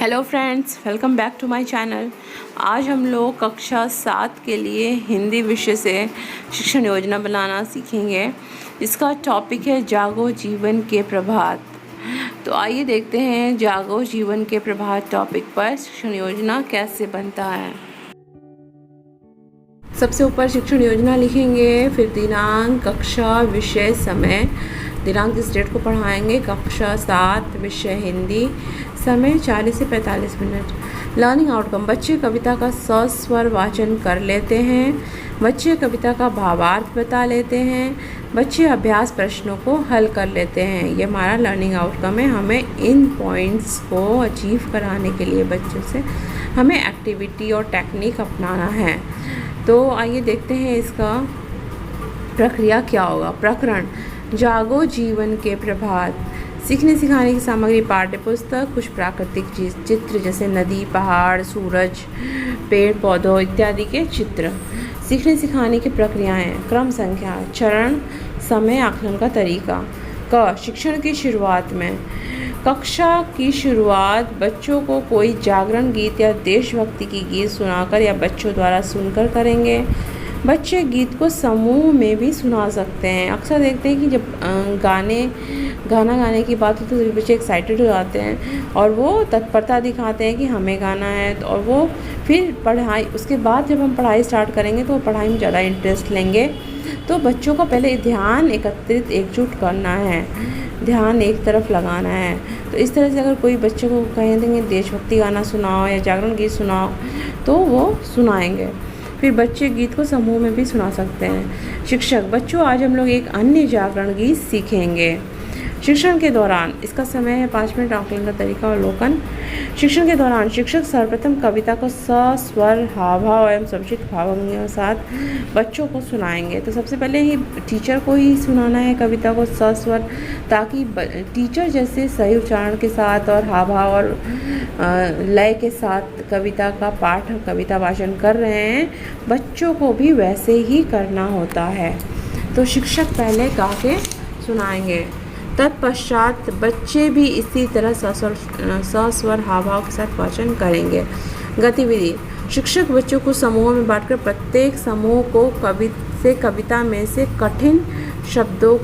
Hello friends, welcome back to my channel. आज हम लोग कक्षा 7 के लिए हिंदी विषय से शिक्षण योजना बनाना सीखेंगे। इसका टॉपिक है जागो जीवन के प्रभात। तो आइए देखते हैं जागो जीवन के प्रभात टॉपिक पर शिक्षण योजना कैसे बनता है। सबसे ऊपर शिक्षण योजना लिखेंगे, फिर दिनांक, कक्षा, विषय, समय। दिनांक इस डेट को पढ़ाएंगे, कक्षा 7, विषय हिंदी, समय 40 से 45 मिनट। लर्निंग आउटकम, बच्चे कविता का सस्वर वाचन कर लेते हैं, बच्चे कविता का भावार्थ बता लेते हैं, बच्चे अभ्यास प्रश्नों को हल कर लेते हैं। ये हमारा लर्निंग आउटकम है। हमें इन पॉइंट्स को अचीव कराने के लिए बच्चों से हमें एक्टिविटी और टेक्निक अपनाना है। तो आइए देखते हैं इसका प्रक्रिया क्या होगा। प्रकरण, जागो जीवन के प्रभात। सीखने सिखाने की सामग्री, पाठ्य पुस्तक, कुछ प्राकृतिक चित्र जैसे नदी, पहाड़, सूरज, पेड़ पौधों इत्यादि के चित्र। सीखने सिखाने की प्रक्रियाएं, क्रम संख्या, चरण, समय, आकलन का तरीका। क, शिक्षण की शुरुआत में, कक्षा की शुरुआत बच्चों को कोई जागरण गीत या देशभक्ति की गीत सुनाकर या बच्चों द्वारा सुनकर करेंगे। बच्चे गीत को समूह में भी सुना सकते हैं। अक्सर देखते हैं कि जब गाना गाने की बात होती है तो बच्चे एक्साइटेड हो जाते हैं और वो तत्परता दिखाते हैं कि हमें गाना है। और वो फिर पढ़ाई, उसके बाद जब हम पढ़ाई स्टार्ट करेंगे तो पढ़ाई में ज़्यादा इंटरेस्ट लेंगे। तो बच्चों का पहले ध्यान एकत्रित, एकजुट करना है, ध्यान एक तरफ लगाना है। तो इस तरह से अगर कोई बच्चे को कह देंगे देशभक्ति गाना सुनाओ या जागरण गीत सुनाओ तो वो सुनाएंगे। फिर बच्चे गीत को समूह में भी सुना सकते हैं। शिक्षक, बच्चों आज हम लोग एक अन्य जागरण गीत सीखेंगे। शिक्षण के दौरान, इसका समय है 5 मिनट। आकलन का तरीका और अवलोकन। शिक्षण के दौरान शिक्षक सर्वप्रथम कविता को सस्वर, हाव भाव एवं समुचित भावभंगियों के साथ बच्चों को सुनाएंगे। तो सबसे पहले ही टीचर को ही सुनाना है कविता को सस्वर, ताकि टीचर जैसे सही उच्चारण के साथ और हाव भाव और लय के साथ कविता का पाठ, कविता वाचन कर रहे हैं, बच्चों को भी वैसे ही करना होता है। तो शिक्षक पहले गा के सुनाएंगे, तत्पश्चात बच्चे भी इसी तरह सस्वर हाव भाव के साथ वाचन करेंगे। गतिविधि, शिक्षक बच्चों को समूहों में बांटकर प्रत्येक समूह को कविता में से कठिन शब्दों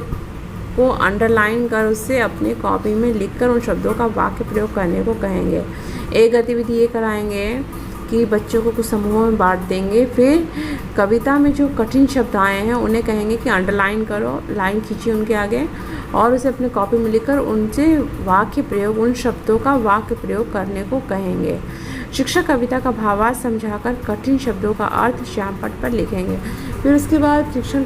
को अंडरलाइन कर उससे अपनी कॉपी में लिखकर उन शब्दों का वाक्य प्रयोग करने को कहेंगे। एक गतिविधि ये कराएंगे कि बच्चों को कुछ समूहों में बांट देंगे, फिर कविता में जो कठिन शब्द आए हैं उन्हें कहेंगे कि अंडरलाइन करो, लाइन खींचिए उनके आगे और उसे अपने कॉपी में लिखकर उनसे वाक्य प्रयोग, उन शब्दों का वाक्य प्रयोग करने को कहेंगे। शिक्षक कविता का भावार्थ समझाकर कठिन शब्दों का अर्थ श्यामपट्ट पर लिखेंगे। फिर उसके बाद शिक्षण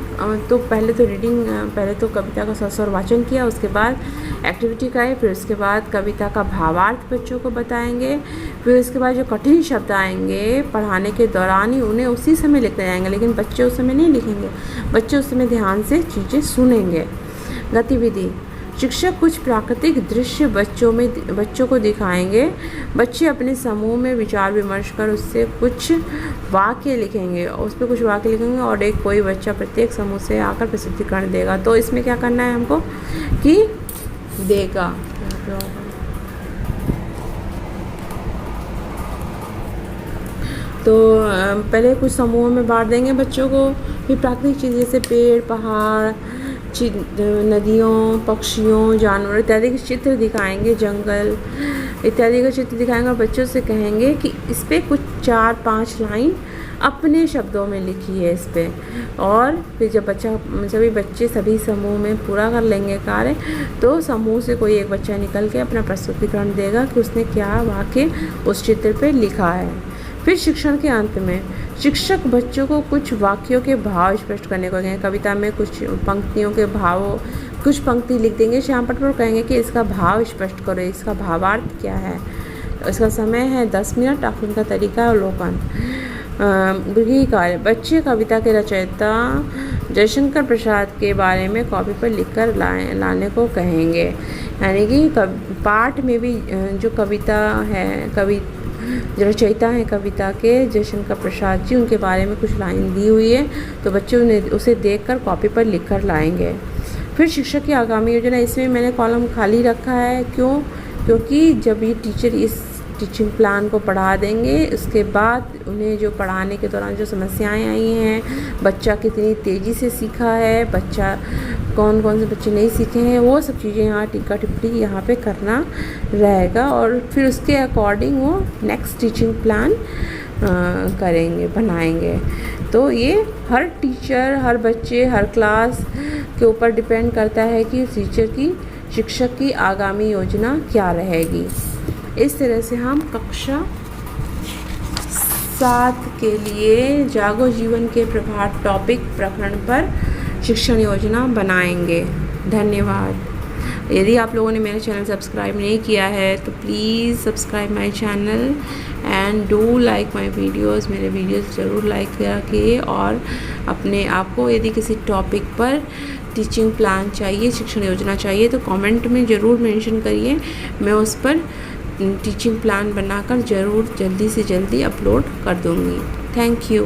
तो पहले तो कविता का सस्वर वाचन किया, उसके बाद एक्टिविटी कराई, फिर उसके बाद कविता का भावार्थ बच्चों को बताएंगे। फिर उसके बाद जो कठिन शब्द आएंगे पढ़ाने के दौरान ही उन्हें उसी समय लिखते जाएंगे, लेकिन बच्चे उस समय नहीं लिखेंगे, बच्चे उस समय ध्यान से चीज़ें सुनेंगे। गतिविधि, शिक्षक कुछ प्राकृतिक दृश्य बच्चों को दिखाएंगे। बच्चे अपने समूह में विचार विमर्श कर उससे कुछ वाक्य लिखेंगे और कोई बच्चा प्रत्येक समूह से आकर प्रस्तुतिकरण देगा। तो इसमें क्या करना है हमको कि देगा, तो पहले कुछ समूहों में बांट देंगे बच्चों को, फिर प्राकृतिक चीज़ जैसे पेड़, पहाड़, नदियों, पक्षियों, जानवर इत्यादि के चित्र दिखाएंगे, जंगल इत्यादि के चित्र दिखाएंगे और बच्चों से कहेंगे कि इस पर कुछ 4-5 लाइन अपने शब्दों में लिखिए इस पर। और फिर जब सभी बच्चे सभी समूह में पूरा कर लेंगे कार्य, तो समूह से कोई एक बच्चा निकल के अपना प्रस्तुतिकरण देगा कि उसने क्या वाक्य उस चित्र पे लिखा है। फिर शिक्षण के अंत में शिक्षक बच्चों को कुछ वाक्यों के भाव स्पष्ट करने को कहेंगे। कविता में कुछ पंक्तियों के भावों, कुछ पंक्ति लिख देंगे श्यामपट्ट पर, कहेंगे कि इसका भाव स्पष्ट करो, इसका भावार्थ क्या है। इसका समय है 10 मिनट। आकलन का तरीका और अवलोकन। गृह कार्य, बच्चे कविता के रचयिता जयशंकर प्रसाद के बारे में कॉपी पर लिखकर लाने को कहेंगे। यानी कि पाठ में भी जो कविता है, रचयिता हैं कविता के जयशंकर प्रसाद जी, उनके बारे में कुछ लाइन दी हुई है, तो बच्चे उसे देखकर कॉपी पर लिखकर लाएंगे। फिर शिक्षक की आगामी योजना, इसमें मैंने कॉलम खाली रखा है, क्योंकि जब ये टीचर इस टीचिंग प्लान को पढ़ा देंगे। उसके बाद उन्हें जो पढ़ाने के दौरान जो समस्याएं आई हैं, बच्चा कितनी तेज़ी से सीखा है, बच्चा कौन कौन से बच्चे नहीं सीखे हैं, वो सब चीज़ें यहाँ टीका टिप्पणी यहाँ पे करना रहेगा और फिर उसके अकॉर्डिंग वो नेक्स्ट टीचिंग प्लान करेंगे, बनाएंगे। तो ये हर टीचर, हर बच्चे, हर क्लास के ऊपर डिपेंड करता है कि शिक्षक की आगामी योजना क्या रहेगी। इस तरह से हम कक्षा 7 के लिए जागो जीवन के प्रभाव टॉपिक प्रकरण पर शिक्षण योजना बनाएंगे। धन्यवाद। यदि आप लोगों ने मेरा चैनल सब्सक्राइब नहीं किया है तो please subscribe my channel and do like my videos. मेरे वीडियोस ज़रूर लाइक करिए और अपने आपको यदि किसी टॉपिक पर टीचिंग प्लान चाहिए, शिक्षण योजना चाहिए तो कमेंट में ज़रूर मेंशन करिए। मैं उस पर टीचिंग प्लान बनाकर ज़रूर जल्दी से जल्दी अपलोड कर दूँगी। Thank you.